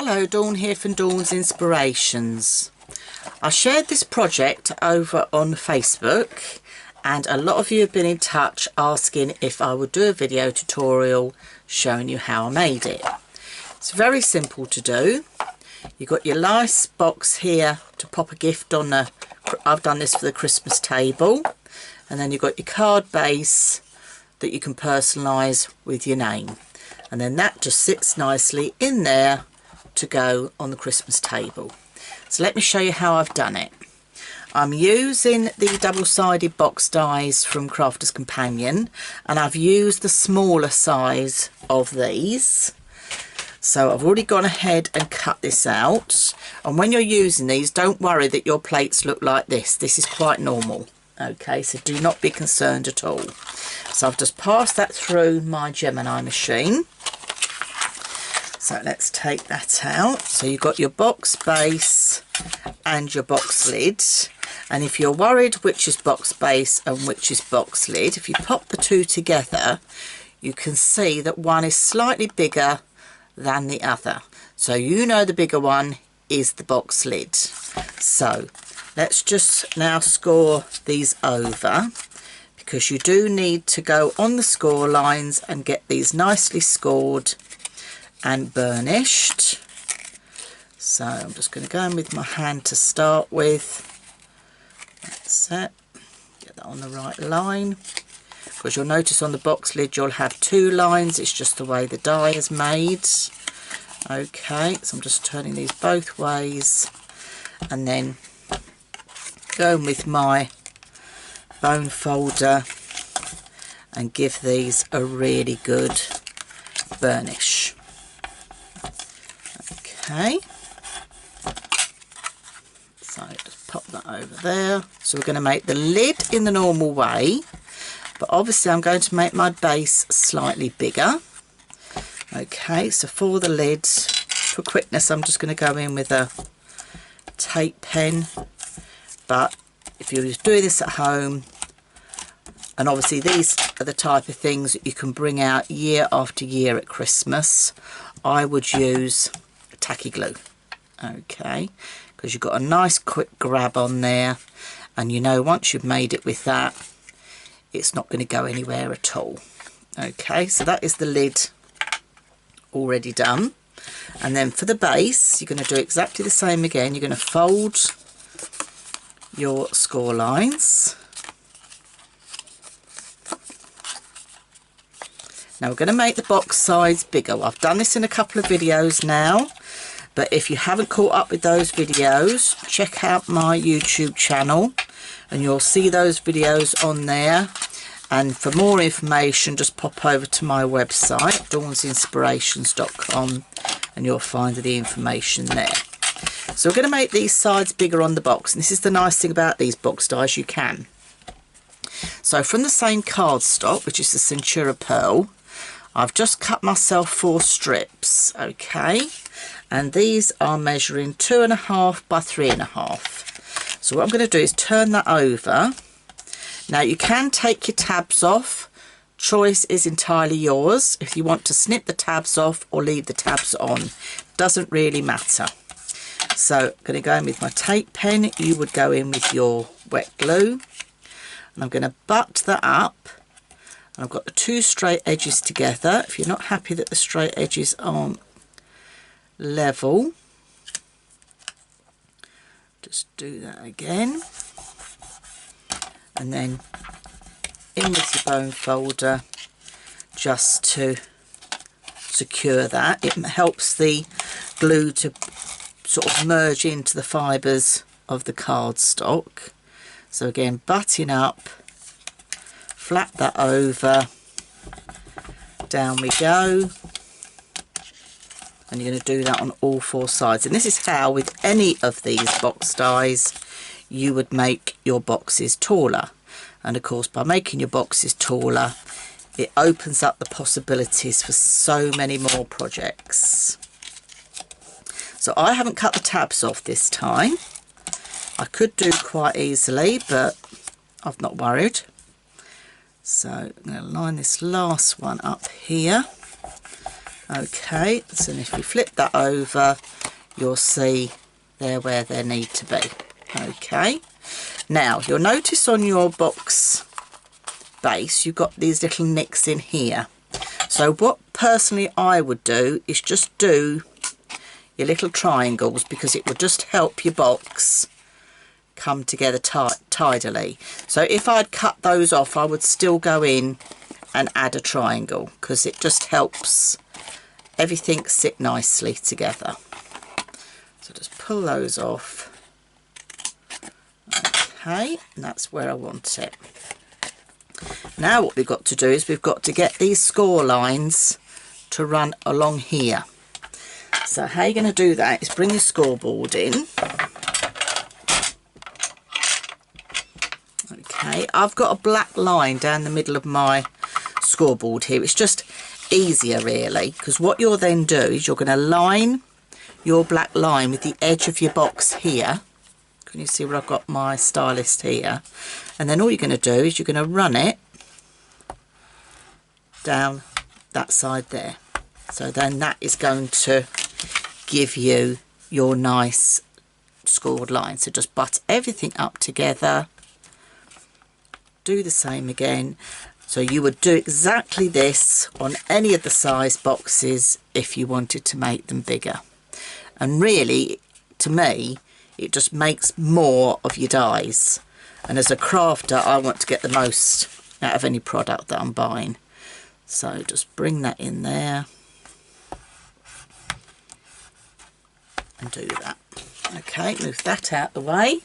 Hello, Dawn here from Dawn's Inspirations. I shared this project over on Facebook and a lot of you have been in touch asking if I would do a video tutorial showing you how I made it. It's very simple to do. You've got your nice box here to pop a gift on the, I've done this for the Christmas table, and then you've got your card base that you can personalise with your name, and then that just sits nicely in there to go on the Christmas table. So let me show you how I've done it. I'm using the double-sided box dies from Crafter's Companion, and I've used the smaller size of these. So I've already gone ahead and cut this out, and when you're using these, don't worry that your plates look like this. This is quite normal, okay, so do not be concerned at all. So I've just passed that through my Gemini machine. So let's take that out. So you've got your box base and your box lid, and if you're worried which is box base and which is box lid, if you pop the two together you can see that one is slightly bigger than the other, so you know the bigger one is the box lid. So let's just now score these over, because you do need to go on the score lines and get these nicely scored and burnished. So I'm just going to go in with my hand to start with. That's it. Get that on the right line, because you'll notice on the box lid you'll have two lines. It's just the way the die is made. Okay, so I'm just turning these both ways and then going with my bone folder and give these a really good burnish. Okay, so just pop that over there. So we're going to make the lid in the normal way, but obviously I'm going to make my base slightly bigger. Okay, so for the lid, for quickness, I'm just going to go in with a tape pen, but if you're doing this at home, and obviously these are the type of things that you can bring out year after year at Christmas, I would use tacky glue, okay, because you've got a nice quick grab on there, and you know once you've made it with that it's not going to go anywhere at all. Okay, so that is the lid already done, and then for the base you're going to do exactly the same again. You're going to fold your score lines. Now we're going to make the box size bigger. I've done this in a couple of videos now, but if you haven't caught up with those videos, check out my YouTube channel and you'll see those videos on there. And for more information, just pop over to my website, dawnsinspirations.com, and you'll find the information there. So we're going to make these sides bigger on the box, and this is the nice thing about these box dies, you can. So from the same cardstock, which is the Centura Pearl, I've just cut myself 4 strips, okay, and these are measuring 2.5 by 3.5. So what I'm going to do is turn that over. Now you can take your tabs off, choice is entirely yours. If you want to snip the tabs off or leave the tabs on, doesn't really matter. So I'm going to go in with my tape pen. You would go in with your wet glue, and I'm going to butt that up. I've got the 2 straight edges together. If you're not happy that the straight edges aren't level, just do that again, and then in with your bone folder just to secure that. It helps the glue to sort of merge into the fibres of the cardstock. So again, butting up, flap that over, down we go, and you're going to do that on all 4 sides. And this is how, with any of these box dies, you would make your boxes taller. And of course, by making your boxes taller, it opens up the possibilities for so many more projects. So I haven't cut the tabs off this time. I could do quite easily, but I've not worried. So I'm going to line this last one up here, Okay, so if you flip that over, you'll see they're where they need to be. Okay, now you'll notice on your box base you've got these little nicks in here. So what personally I would do is just do your little triangles, because it will just help your box come together tidily. So if I'd cut those off, I would still go in and add a triangle, because it just helps everything sit nicely together. So just pull those off. Okay, and that's where I want it. Now what we've got to do is we've got to get these score lines to run along here. So how you're going to do that is bring your scoreboard in. Okay, I've got a black line down the middle of my scoreboard here. It's just easier really, because what you'll then do is you're going to line your black line with the edge of your box here. Can you see where I've got my stylist here? And then all you're going to do is you're going to run it down that side there. So then that is going to give you your nice scored line. So just butt everything up together. Do the same again. So you would do exactly this on any of the size boxes if you wanted to make them bigger. And really, to me, it just makes more of your dies. And as a crafter, I want to get the most out of any product that I'm buying. So just bring that in there and do that. Okay, move that out the way.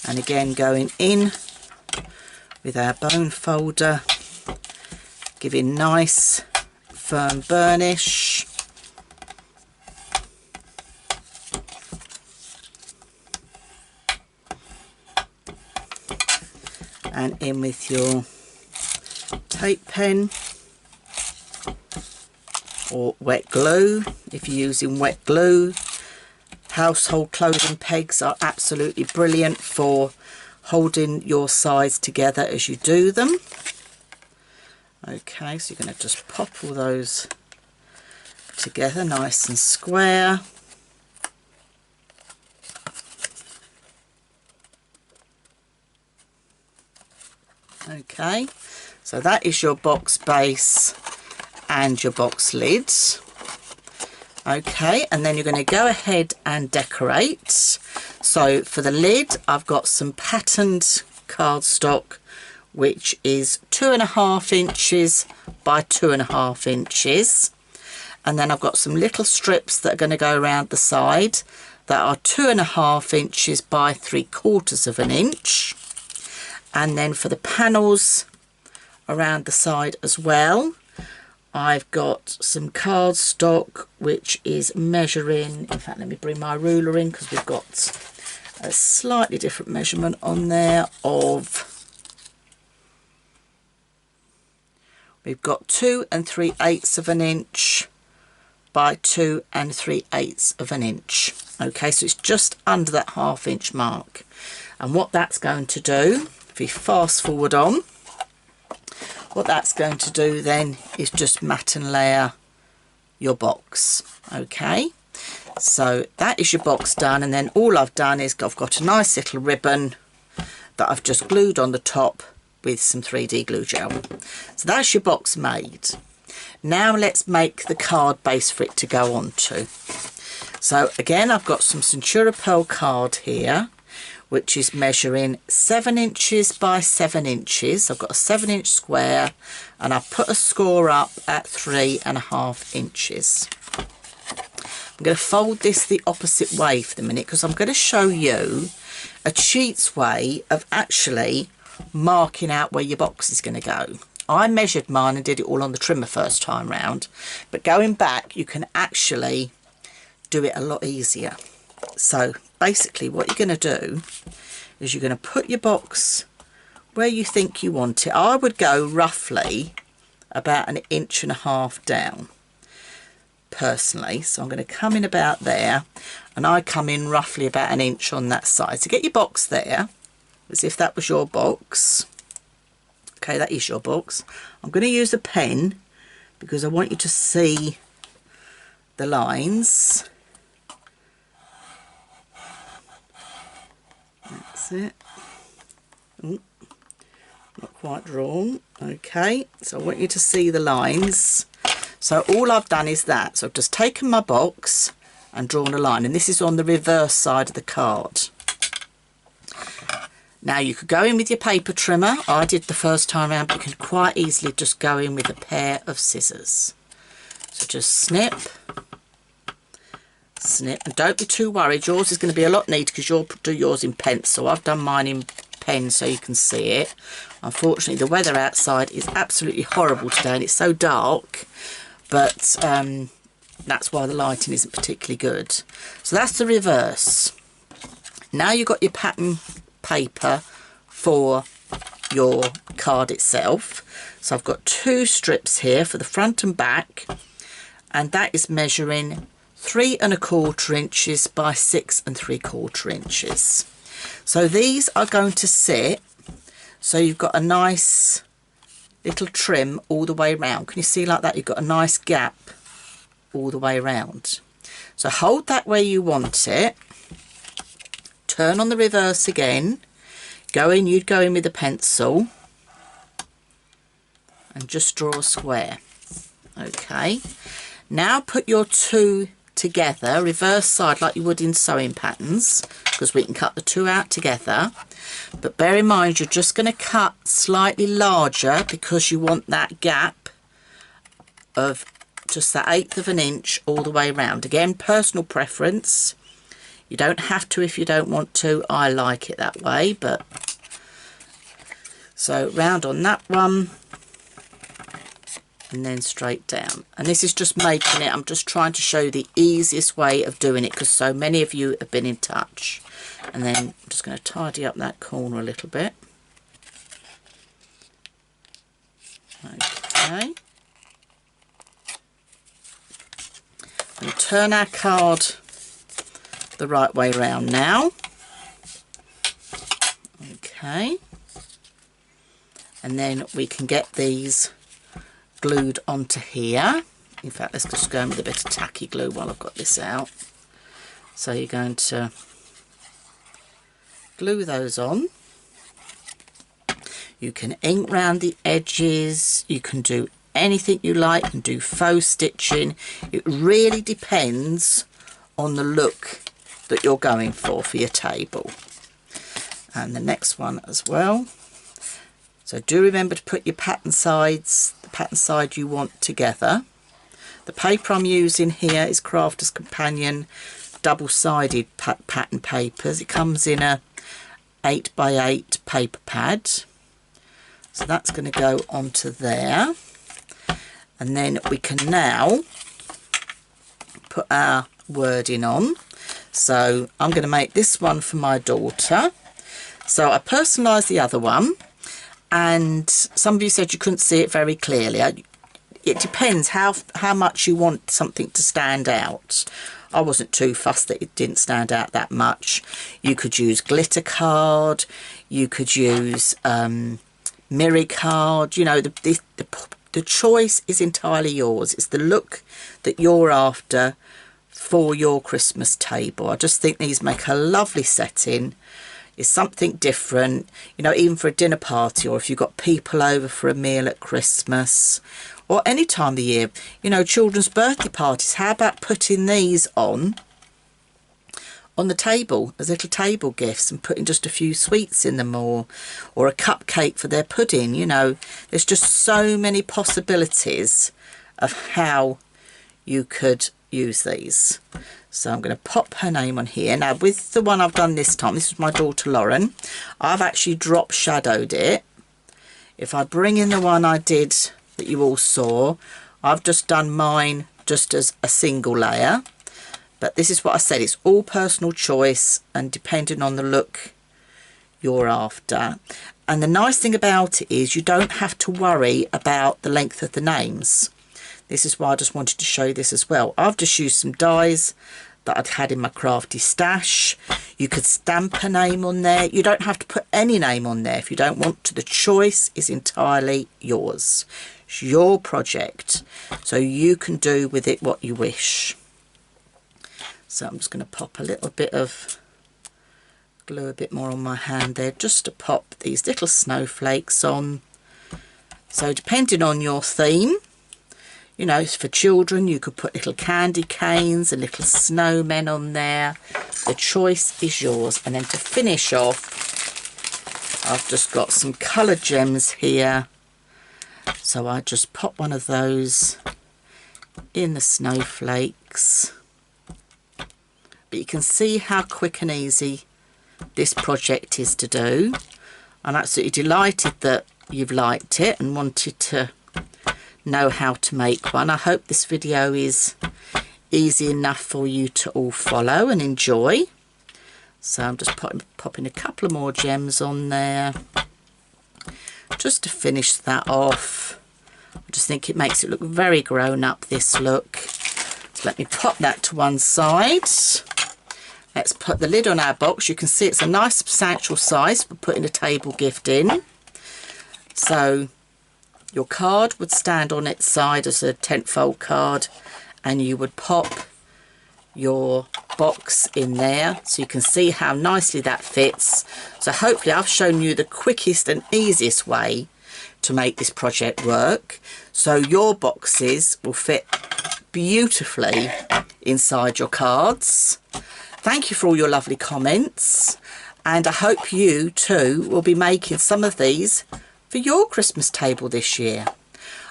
And again, going in with our bone folder, giving nice firm burnish. And in with your tape pen or wet glue if you're using wet glue. Household clothing pegs are absolutely brilliant for holding your sides together as you do them. Okay, so you're going to just pop all those together nice and square. Okay, so that is your box base and your box lids. Okay, and then you're going to go ahead and decorate. So for the lid, I've got some patterned cardstock, which is 2.5 inches by 2.5 inches. And then I've got some little strips that are going to go around the side that are 2.5 inches by 3/4 inch. And then for the panels around the side as well, I've got some cardstock which is measuring, in fact let me bring my ruler in because we've got a slightly different measurement on there of, we've got 2 3/8 inch by 2 3/8 inch. Okay, so it's just under that 1/2 inch mark. And what that's going to do, if you fast forward on, what that's going to do then is just mat and layer your box. Okay, so that is your box done, and then all I've done is I've got a nice little ribbon that I've just glued on the top with some 3D glue gel. So that's your box made. Now let's make the card base for it to go onto. So again, I've got some Centura Pearl card here, which is measuring 7 inches by 7 inches. I've got a 7-inch square, and I've put a score up at 3.5 inches. I'm going to fold this the opposite way for the minute because I'm going to show you a cheats way of actually marking out where your box is going to go. I measured mine and did it all on the trimmer first time round, but going back you can actually do it a lot easier. So basically what you're going to do is you're going to put your box where you think you want it. I would go roughly about 1.5 inches down personally, so I'm going to come in about there, and I come in roughly about 1 inch on that side. So get your box there as if that was your box. Okay, that is your box. I'm going to use a pen because I want you to see the lines. That's it. Oh, not quite drawn. Okay, so I want you to see the lines. So all I've done is that. So I've just taken my box and drawn a line, and this is on the reverse side of the card. Now you could go in with your paper trimmer. I did the first time around, but you can quite easily just go in with a pair of scissors. So just snip, snip, and don't be too worried. Yours is going to be a lot neater because you'll do yours in pencil. I've done mine in pen so you can see it. Unfortunately, the weather outside is absolutely horrible today and it's so dark, but that's why the lighting isn't particularly good. So that's the reverse. Now you've got your pattern paper for your card itself. So I've got 2 strips here for the front and back, and that is measuring 3 1/4 inches by 6 3/4 inches. So these are going to sit so you've got a nice little trim all the way around. Can you see like that? You've got a nice gap all the way around. So hold that where you want it, turn on the reverse again, you'd go in with a pencil and just draw a square. Okay, now put your 2 together, reverse side like you would in sewing patterns, because we can cut the 2 out together. But bear in mind you're just going to cut slightly larger because you want that gap of just that 1/8 of an inch all the way around. Again, personal preference. You don't have to if you don't want to. I like it that way. But so round on that one and then straight down. And this is just making it, I'm just trying to show the easiest way of doing it because so many of you have been in touch. And then I'm just going to tidy up that corner a little bit. Okay. And turn our card the right way around now. Okay. And then we can get these glued onto here. In fact, let's just go in with a bit of tacky glue while I've got this out. So you're going to glue those on. You can ink round the edges, you can do anything you like, you can do faux stitching. It really depends on the look that you're going for your table. And the next one as well. So do remember to put your pattern sides, the pattern side you want together. The paper I'm using here is Crafter's Companion double-sided pattern papers. It comes in a 8x8 paper pad. So that's going to go onto there. And then we can now put our wording on. So I'm going to make this one for my daughter. So I personalised the other one. And some of you said you couldn't see it very clearly. It depends how much you want something to stand out. I wasn't too fussed that it didn't stand out that much. You could use glitter card, you could use mirror card. You know, the choice is entirely yours. It's the look that you're after for your Christmas table. I just think these make a lovely setting. It's something different, you know, even for a dinner party, or if you've got people over for a meal at Christmas or any time of the year, you know, children's birthday parties. How about putting these on the table as little table gifts and putting just a few sweets in them, or a cupcake for their pudding? You know, there's just so many possibilities of how you could use these. So I'm going to pop her name on here. Now with the one I've done this time, this is my daughter Lauren, I've actually drop shadowed it. If I bring in the one I did that you all saw, I've just done mine just as a single layer. But this is what I said, it's all personal choice and depending on the look you're after. And the nice thing about it is you don't have to worry about the length of the names. This is why I just wanted to show you this as well. I've just used some dies that I'd had in my crafty stash. You could stamp a name on there. You don't have to put any name on there if you don't want to. The choice is entirely yours. It's your project, so you can do with it what you wish. So I'm just going to pop a little bit of glue, a bit more on my hand there, just to pop these little snowflakes on. So depending on your theme, you know, for children you could put little candy canes and little snowmen on there. The choice is yours. And then to finish off, I've just got some coloured gems here, so I just pop one of those in the snowflakes. But you can see how quick and easy this project is to do. I'm absolutely delighted that you've liked it and wanted to know how to make one. I hope this video is easy enough for you to all follow and enjoy. So I'm just popping a couple of more gems on there just to finish that off. I just think it makes it look very grown up, this look. So let me pop that to one side. Let's put the lid on our box. You can see it's a nice substantial size for putting a table gift in. So your card would stand on its side as a 10-fold card, and you would pop your box in there, so you can see how nicely that fits. So hopefully I've shown you the quickest and easiest way to make this project work, so your boxes will fit beautifully inside your cards. Thank you for all your lovely comments, and I hope you too will be making some of these for your Christmas table this year.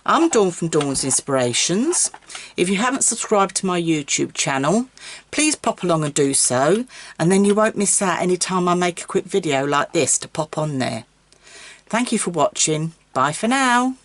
I'm Dawn from Dawn's Inspirations. If you haven't subscribed to my YouTube channel, please pop along and do so, and then you won't miss out any time I make a quick video like this to pop on there. Thank you for watching. Bye for now.